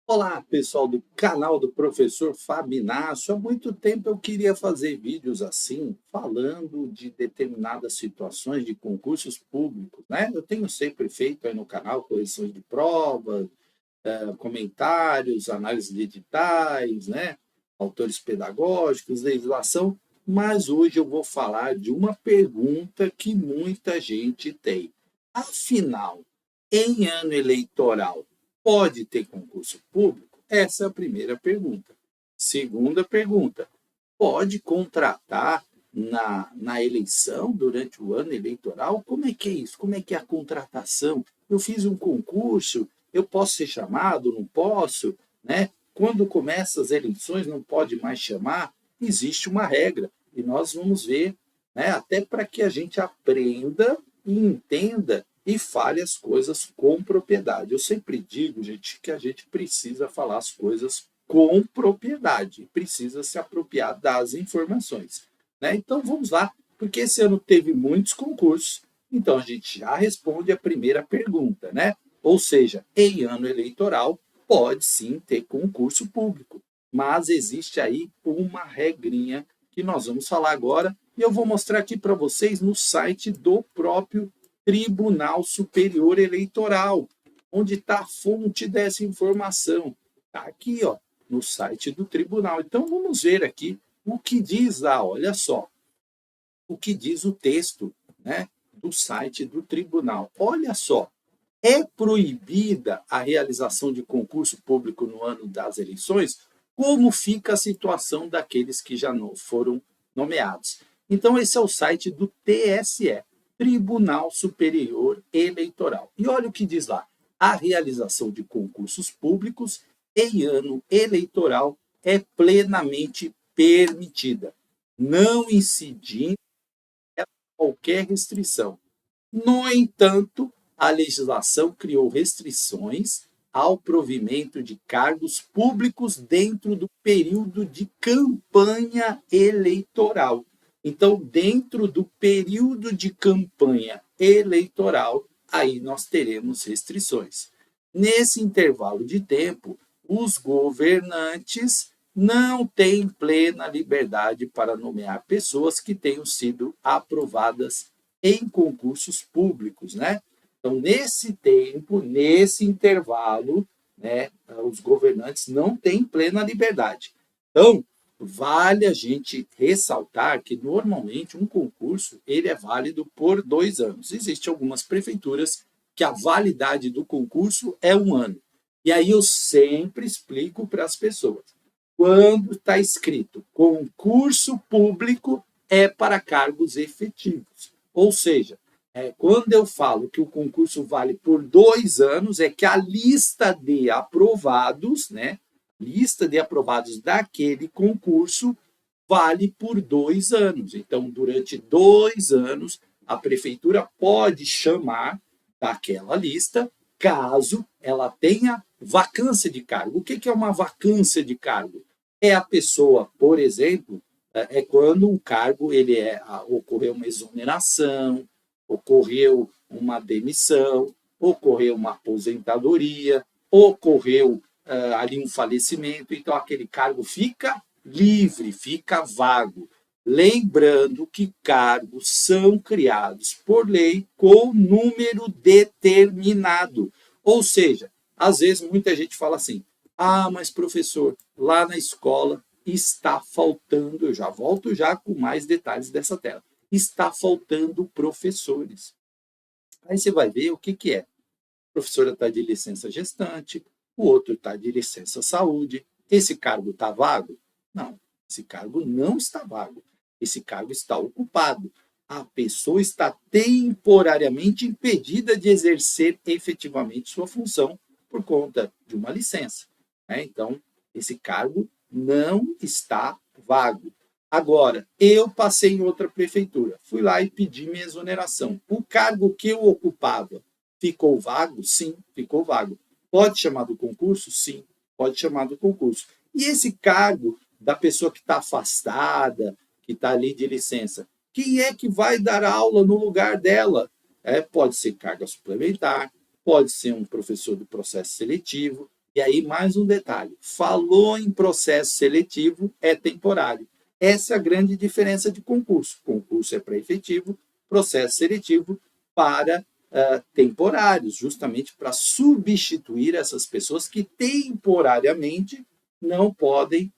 Olá, pessoal do canal do professor Fábio Inácio. Há muito tempo eu queria fazer vídeos assim, falando de determinadas situações de concursos públicos, né? Eu tenho sempre feito aí no canal correções de provas, comentários, análise de editais, né? Autores pedagógicos, legislação, mas hoje eu vou falar de uma pergunta que muita gente tem. Afinal, em ano eleitoral, pode ter concurso público? Essa é a primeira pergunta. Segunda pergunta, pode contratar na eleição, durante o ano eleitoral? Como é que é isso? Como é que é a contratação? Eu fiz um concurso, eu posso ser chamado, não posso? Né? Quando começam as eleições, não pode mais chamar? Existe uma regra, e nós vamos ver, né? Até para que a gente aprenda e entenda e fale as coisas com propriedade. Eu sempre digo, gente, que a gente precisa falar as coisas com propriedade, precisa se apropriar das informações. Né? Então vamos lá, porque esse ano teve muitos concursos, então a gente já responde a primeira pergunta, né? Ou seja, em ano eleitoral pode sim ter concurso público, mas existe aí uma regrinha que nós vamos falar agora e eu vou mostrar aqui para vocês no site do próprio Tribunal Superior Eleitoral, onde está a fonte dessa informação. Está aqui, ó, no site do tribunal. Então vamos ver aqui o que diz lá, olha só, o que diz o texto, né, do site do tribunal. Olha só, é proibida a realização de concurso público no ano das eleições? Como fica a situação daqueles que já não foram nomeados? Então, esse é o site do TSE, Tribunal Superior Eleitoral. E olha o que diz lá: a realização de concursos públicos em ano eleitoral é plenamente permitida, não incidindo em qualquer restrição. No entanto, a legislação criou restrições ao provimento de cargos públicos dentro do período de campanha eleitoral. Então, dentro do período de campanha eleitoral, aí nós teremos restrições. Nesse intervalo de tempo, os governantes não têm plena liberdade para nomear pessoas que tenham sido aprovadas em concursos públicos, né? Então, nesse tempo, nesse intervalo, né, os governantes não têm plena liberdade. Então, vale a gente ressaltar que normalmente um concurso ele é válido por 2 anos. Existem algumas prefeituras que a validade do concurso é 1 ano. E aí eu sempre explico para as pessoas. Quando está escrito concurso público, é para cargos efetivos. Ou seja, quando eu falo que o concurso vale por 2 anos, é que a lista de aprovados, né? Lista de aprovados daquele concurso vale por 2 anos. Então, durante 2 anos, a prefeitura pode chamar daquela lista, caso ela tenha vacância de cargo. O que é uma vacância de cargo? É a pessoa, por exemplo, é quando um cargo ele ocorreu uma exoneração, ocorreu uma demissão, ocorreu uma aposentadoria, ocorreu ali um falecimento, então aquele cargo fica livre, fica vago. Lembrando que cargos são criados por lei com número determinado. Ou seja, às vezes muita gente fala assim: ah, mas professor, lá na escola está faltando, eu já volto já com mais detalhes dessa tela, está faltando professores. Aí você vai ver o que é. A professora está de licença gestante, o outro está de licença saúde. Esse cargo está vago? Não, esse cargo não está vago. Esse cargo está ocupado. A pessoa está temporariamente impedida de exercer efetivamente sua função por conta de uma licença. Então, esse cargo não está vago. Agora, eu passei em outra prefeitura, fui lá e pedi minha exoneração. O cargo que eu ocupava ficou vago? Sim, ficou vago. Pode chamar do concurso? Sim, pode chamar do concurso. E esse cargo da pessoa que está afastada, que está ali de licença, quem é que vai dar aula no lugar dela? Pode ser carga suplementar, pode ser um professor do processo seletivo, E aí, mais um detalhe: falou em processo seletivo, é temporário. Essa é a grande diferença de concurso. Concurso é para efetivo, processo seletivo para temporários, justamente para substituir essas pessoas que temporariamente não podem,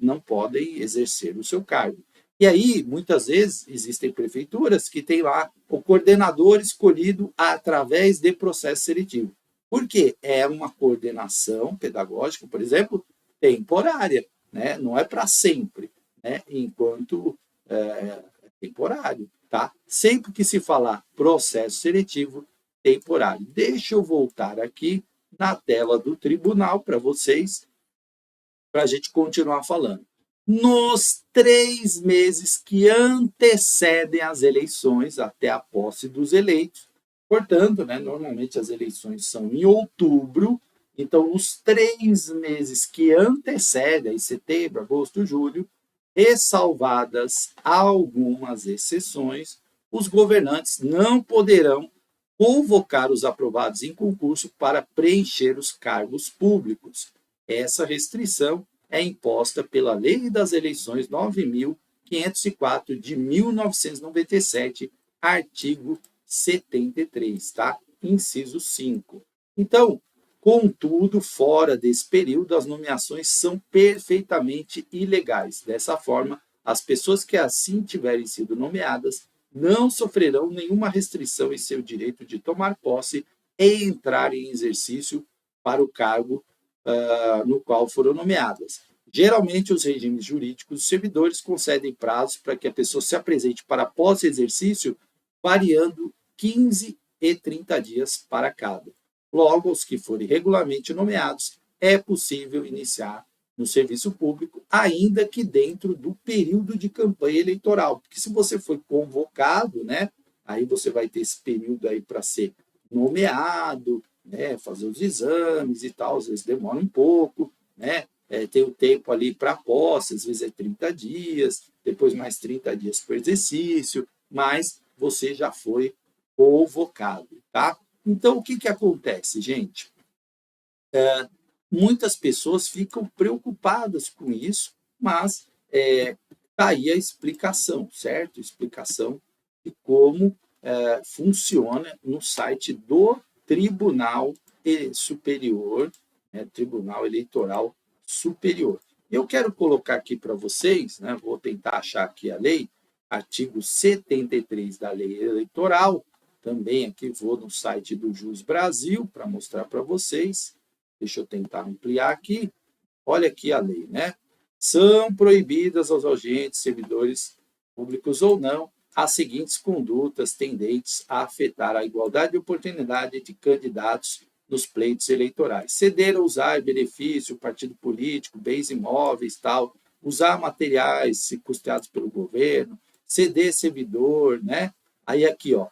não podem exercer o seu cargo. E aí, muitas vezes, existem prefeituras que têm lá o coordenador escolhido através de processo seletivo. Por quê? É uma coordenação pedagógica, por exemplo, temporária, né? Não é para sempre, né? Enquanto é temporário, tá? Sempre que se falar processo seletivo, temporário. Deixa eu voltar aqui na tela do tribunal para vocês, para a gente continuar falando. Nos 3 meses que antecedem as eleições, até a posse dos eleitos, portanto, né, normalmente as eleições são em outubro, então, os 3 meses que antecedem, setembro, agosto, julho, ressalvadas algumas exceções, os governantes não poderão convocar os aprovados em concurso para preencher os cargos públicos. Essa restrição é imposta pela Lei das Eleições 9.504 de 1997, artigo 73, tá? Inciso 5. Então, contudo, fora desse período, as nomeações são perfeitamente ilegais. Dessa forma, as pessoas que assim tiverem sido nomeadas não sofrerão nenhuma restrição em seu direito de tomar posse e entrar em exercício para o cargo no qual foram nomeadas. Geralmente, os regimes jurídicos dos servidores concedem prazos para que a pessoa se apresente para pós-exercício, variando 15 e 30 dias para cada. Logo, os que forem regularmente nomeados, é possível iniciar no serviço público, ainda que dentro do período de campanha eleitoral. Porque se você foi convocado, né, aí você vai ter esse período aí para ser nomeado, né, fazer os exames e tal, às vezes demora um pouco, né, tem o tempo ali para posse, às vezes é 30 dias, depois mais 30 dias para o exercício, mas você já foi convocado, tá? Então, o que, que acontece, gente? Muitas pessoas ficam preocupadas com isso, mas tá aí a explicação, certo? Explicação de como funciona no site do Tribunal Superior, né? Tribunal Eleitoral Superior. Eu quero colocar aqui para vocês, né? Vou tentar achar aqui a lei, artigo 73 da Lei Eleitoral, também aqui vou no site do Jus Brasil para mostrar para vocês. Deixa eu tentar ampliar aqui. Olha aqui a lei, né? São proibidas aos agentes, servidores públicos ou não, as seguintes condutas tendentes a afetar a igualdade de oportunidade de candidatos nos pleitos eleitorais. Ceder ou usar benefício, partido político, bens imóveis, tal, usar materiais custeados pelo governo, ceder servidor, né? Aí aqui, ó,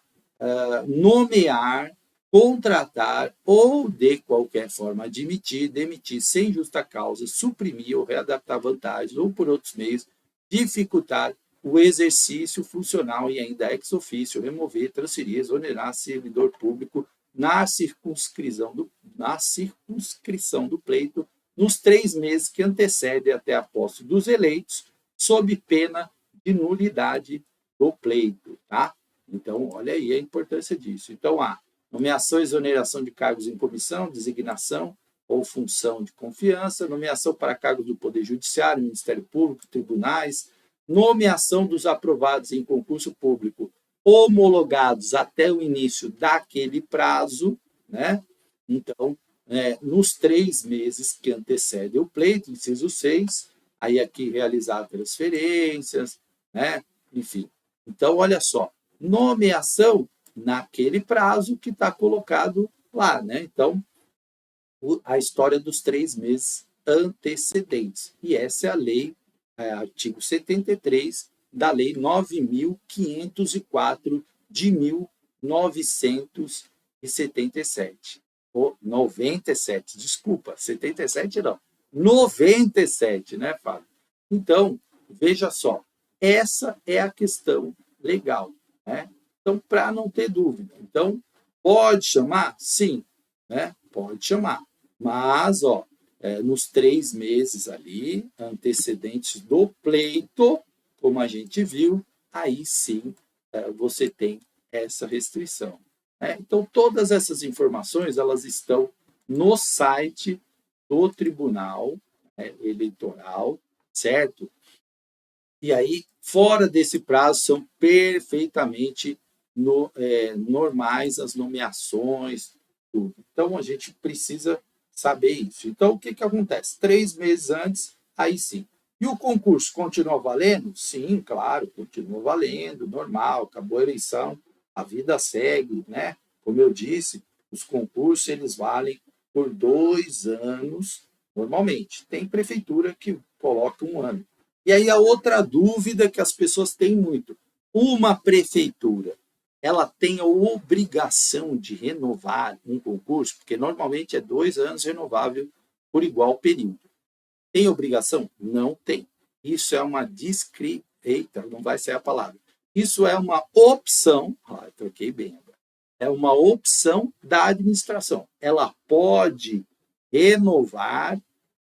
nomear, contratar ou, de qualquer forma, admitir, demitir sem justa causa, suprimir ou readaptar vantagens ou, por outros meios, dificultar o exercício funcional e ainda ex officio, remover, transferir, exonerar servidor público na circunscrição do pleito nos 3 meses que antecedem até a posse dos eleitos, sob pena de nulidade do pleito, tá? Então, olha aí a importância disso. Então, há nomeação e exoneração de cargos em comissão, designação ou função de confiança, nomeação para cargos do Poder Judiciário, Ministério Público, tribunais, nomeação dos aprovados em concurso público homologados até o início daquele prazo, né? Então, nos 3 meses que antecedem o pleito, inciso 6, aí aqui realizar transferências, né? Enfim. Então, olha só, nomeação naquele prazo que está colocado lá, né? Então, a história dos 3 meses antecedentes. E essa é a lei, artigo 73 da Lei 9.504 de 1977. Ou 97, desculpa, 77 não. 97, né, Fábio? Então, veja só, essa é a questão legal, né? Então, para não ter dúvida. Então, pode chamar? Sim, né? Pode chamar. Mas, ó, nos 3 meses ali, antecedentes do pleito, como a gente viu, aí sim você tem essa restrição. Né? Então, todas essas informações elas estão no site do Tribunal Eleitoral, certo? E aí, fora desse prazo, são perfeitamente normais as nomeações, tudo. Então, a gente precisa saber isso. Então, o que, que acontece? 3 meses antes, aí sim. E o concurso continua valendo? Sim, claro, continua valendo, normal, acabou a eleição, a vida segue, né? Como eu disse, os concursos eles valem por 2 anos, normalmente. Tem prefeitura que coloca 1 ano. E aí a outra dúvida que as pessoas têm muito: uma prefeitura, ela tem a obrigação de renovar um concurso? Porque normalmente é 2 anos renovável por igual período. Tem obrigação? Não tem. Isso é uma Eita, não vai ser a palavra. Isso é uma opção. Troquei bem agora. É uma opção da administração. Ela pode renovar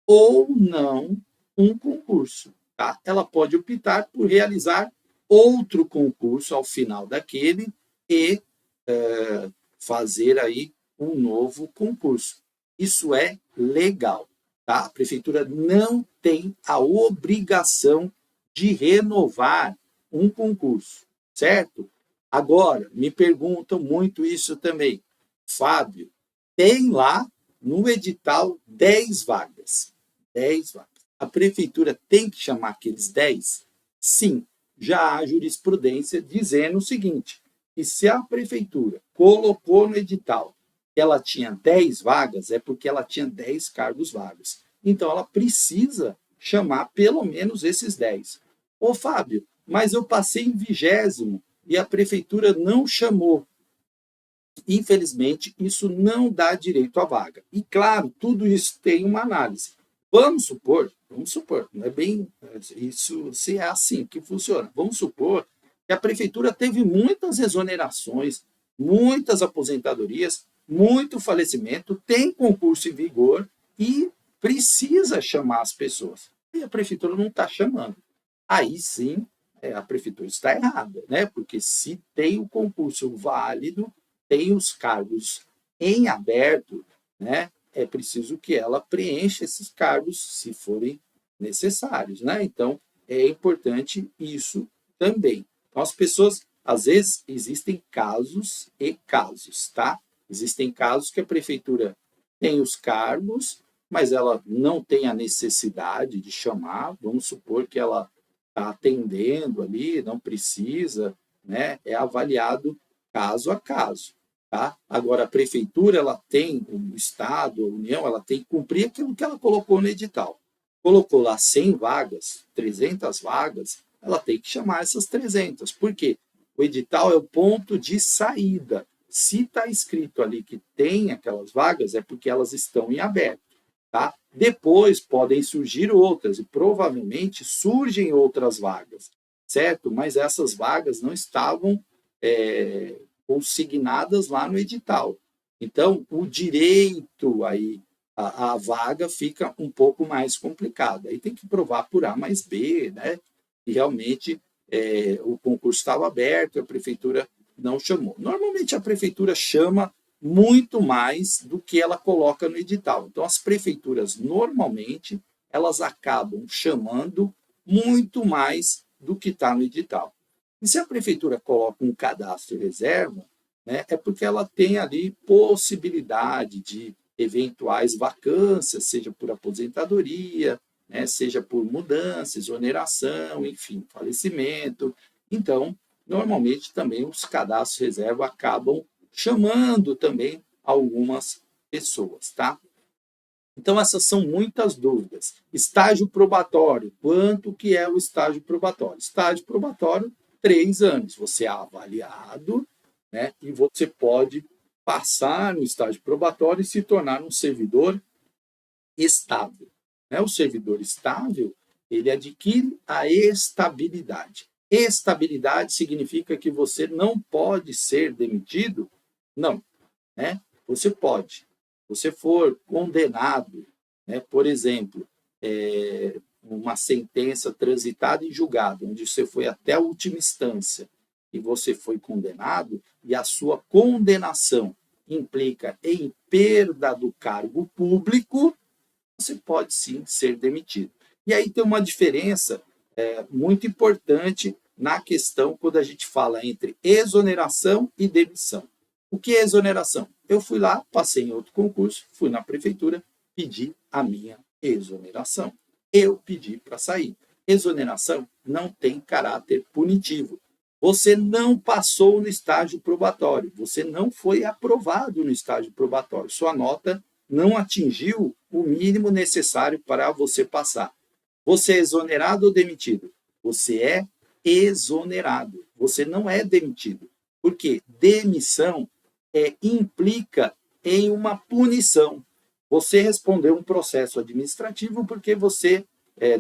ou não um concurso. Tá? Ela pode optar por realizar outro concurso ao final daquele e fazer aí um novo concurso. Isso é legal. Tá? A prefeitura não tem a obrigação de renovar um concurso, certo? Agora, me perguntam muito isso também. Fábio, tem lá no edital 10 vagas. 10 vagas. A prefeitura tem que chamar aqueles 10? Sim, já há jurisprudência dizendo o seguinte: que se a prefeitura colocou no edital que ela tinha 10 vagas, é porque ela tinha 10 cargos vagos. Então, ela precisa chamar pelo menos esses 10. Ô, Fábio, mas eu passei em 20º e a prefeitura não chamou. Infelizmente, isso não dá direito à vaga. E, claro, tudo isso tem uma análise. Vamos supor, não é bem isso, se é assim que funciona. Vamos supor que a prefeitura teve muitas exonerações, muitas aposentadorias, muito falecimento, tem concurso em vigor e precisa chamar as pessoas. E a prefeitura não está chamando. Aí sim, a prefeitura está errada, né? Porque se tem o concurso válido, tem os cargos em aberto, né? É preciso que ela preencha esses cargos se forem necessários, né? Então, é importante isso também. Então, as pessoas, às vezes, existem casos e casos, tá? Existem casos que a prefeitura tem os cargos, mas ela não tem a necessidade de chamar. Vamos supor que ela está atendendo ali, não precisa, né? É avaliado caso a caso. Tá? Agora, a prefeitura, ela tem, o Estado, a União, ela tem que cumprir aquilo que ela colocou no edital. Colocou lá 100 vagas, 300 vagas, ela tem que chamar essas 300. Por quê? O edital é o ponto de saída. Se está escrito ali que tem aquelas vagas, é porque elas estão em aberto. Tá? Depois podem surgir outras, e provavelmente surgem outras vagas, certo? Mas essas vagas não estavam consignadas lá no edital. Então, o direito aí, a vaga fica um pouco mais complicado. Aí tem que provar por A mais B, né? E realmente o concurso estava aberto, a prefeitura não chamou. Normalmente a prefeitura chama muito mais do que ela coloca no edital. Então, as prefeituras, normalmente, elas acabam chamando muito mais do que está no edital. E se a prefeitura coloca um cadastro reserva, né, é porque ela tem ali possibilidade de eventuais vacâncias, seja por aposentadoria, né, seja por mudança, exoneração, enfim, falecimento. Então, normalmente também os cadastros reserva acabam chamando também algumas pessoas, tá? Então, essas são muitas dúvidas. Estágio probatório. Quanto que é o estágio probatório? Estágio probatório, 3 anos. Você é avaliado, né? E você pode passar no estágio probatório e se tornar um servidor estável. Né? O servidor estável, ele adquire a estabilidade. Estabilidade significa que você não pode ser demitido? Não, né? Você pode. você for condenado, né, por exemplo, uma sentença transitada em julgado, onde você foi até a última instância e você foi condenado, e a sua condenação implica em perda do cargo público, você pode sim ser demitido. E aí tem uma diferença muito importante na questão quando a gente fala entre exoneração e demissão. O que é exoneração? Eu fui lá, passei em outro concurso, fui na prefeitura, pedi a minha exoneração. Eu pedi para sair. Exoneração não tem caráter punitivo. Você não passou no estágio probatório, você não foi aprovado no estágio probatório, sua nota não atingiu o mínimo necessário para você passar. Você é exonerado ou demitido? Você é exonerado. Você não é demitido. Porque demissão implica em uma punição. Você respondeu um processo administrativo porque você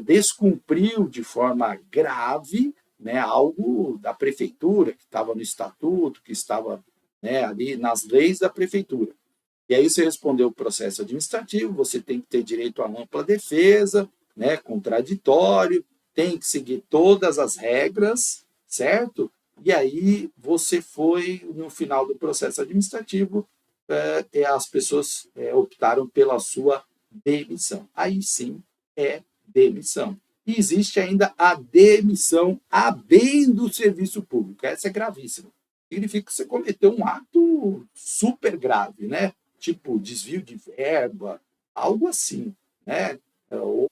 descumpriu de forma grave, né, algo da prefeitura, que estava no estatuto, que estava, né, ali nas leis da prefeitura. E aí você respondeu o processo administrativo, você tem que ter direito à ampla defesa, né, contraditório, tem que seguir todas as regras, certo? E aí você foi, no final do processo administrativo, as pessoas optaram pela sua demissão. Aí sim é demissão. E existe ainda a demissão a bem do serviço público. Essa é gravíssima. Significa que você cometeu um ato super grave, né? Tipo desvio de verba, algo assim, né? Ou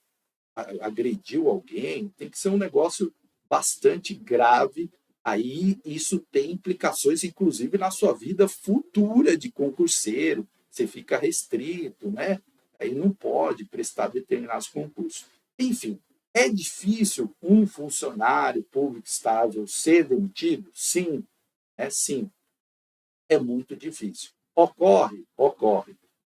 agrediu alguém, tem que ser um negócio bastante grave. Aí isso tem implicações, inclusive, na sua vida futura de concurseiro. Você fica restrito, né? Aí não pode prestar determinados concursos. Enfim, é difícil um funcionário público estável ser demitido? Sim, sim, é muito difícil. Ocorre.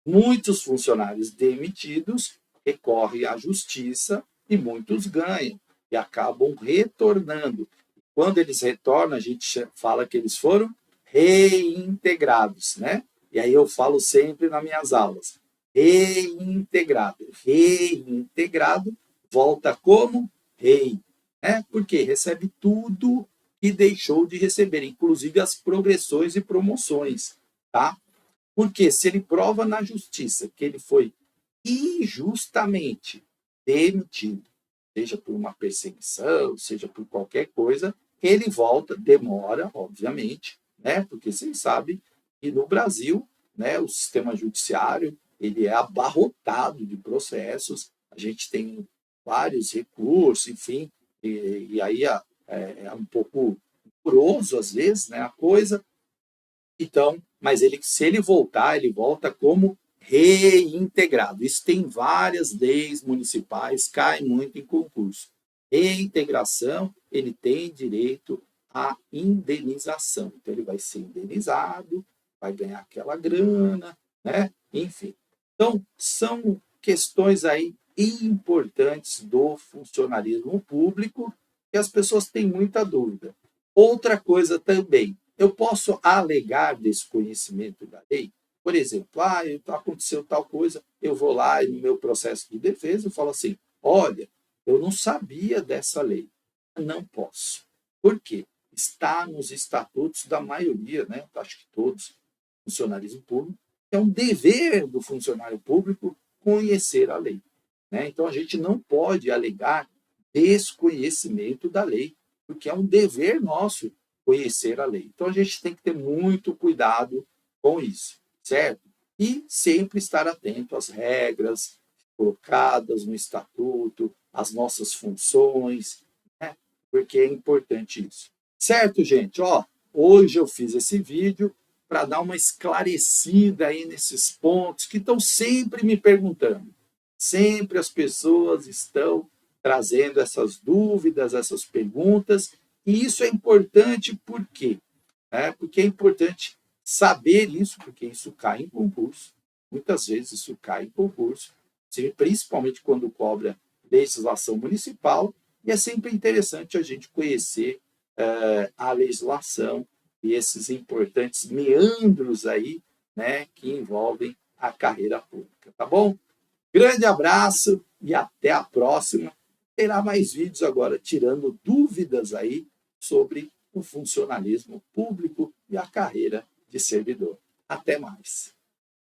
Muitos funcionários demitidos recorrem à justiça e muitos ganham e acabam retornando. Quando eles retornam, a gente fala que eles foram reintegrados, né? E aí eu falo sempre nas minhas aulas, reintegrado. Reintegrado volta como rei, né? Porque recebe tudo que deixou de receber, inclusive as progressões e promoções, tá? Porque se ele prova na justiça que ele foi injustamente demitido, seja por uma perseguição, seja por qualquer coisa, ele volta, demora, obviamente, né? Porque vocês sabem que no Brasil, né, o sistema judiciário, ele é abarrotado de processos, a gente tem vários recursos, enfim, e aí é um pouco moroso às vezes, né, a coisa. Então, mas ele, se ele voltar, ele volta como reintegrado. Isso tem várias leis municipais, cai muito em concurso. Reintegração, ele tem direito à indenização. Então, ele vai ser indenizado, vai ganhar aquela grana, né? Enfim. Então, são questões aí importantes do funcionalismo público que as pessoas têm muita dúvida. Outra coisa também, eu posso alegar desconhecimento da lei? Por exemplo, aconteceu tal coisa, eu vou lá no meu processo de defesa e falo assim, olha, eu não sabia dessa lei. Não posso. Por quê? Está nos estatutos da maioria, né? Acho que todos, funcionalismo público, é um dever do funcionário público conhecer a lei, né? Então, a gente não pode alegar desconhecimento da lei, porque é um dever nosso conhecer a lei. Então, a gente tem que ter muito cuidado com isso, certo? E sempre estar atento às regras colocadas no estatuto, às nossas funções, né? Porque é importante isso. Certo, gente? Hoje eu fiz esse vídeo para dar uma esclarecida aí nesses pontos que estão sempre me perguntando. Sempre as pessoas estão trazendo essas dúvidas, essas perguntas, e isso é importante por quê? Porque é importante saber isso, porque isso cai em concurso. Muitas vezes isso cai em concurso, principalmente quando cobra legislação municipal, e é sempre interessante a gente conhecer a legislação e esses importantes meandros aí, né, que envolvem a carreira pública, tá bom? Grande abraço e até a próxima. Terá mais vídeos agora tirando dúvidas aí sobre o funcionalismo público e a carreira de servidor. Até mais.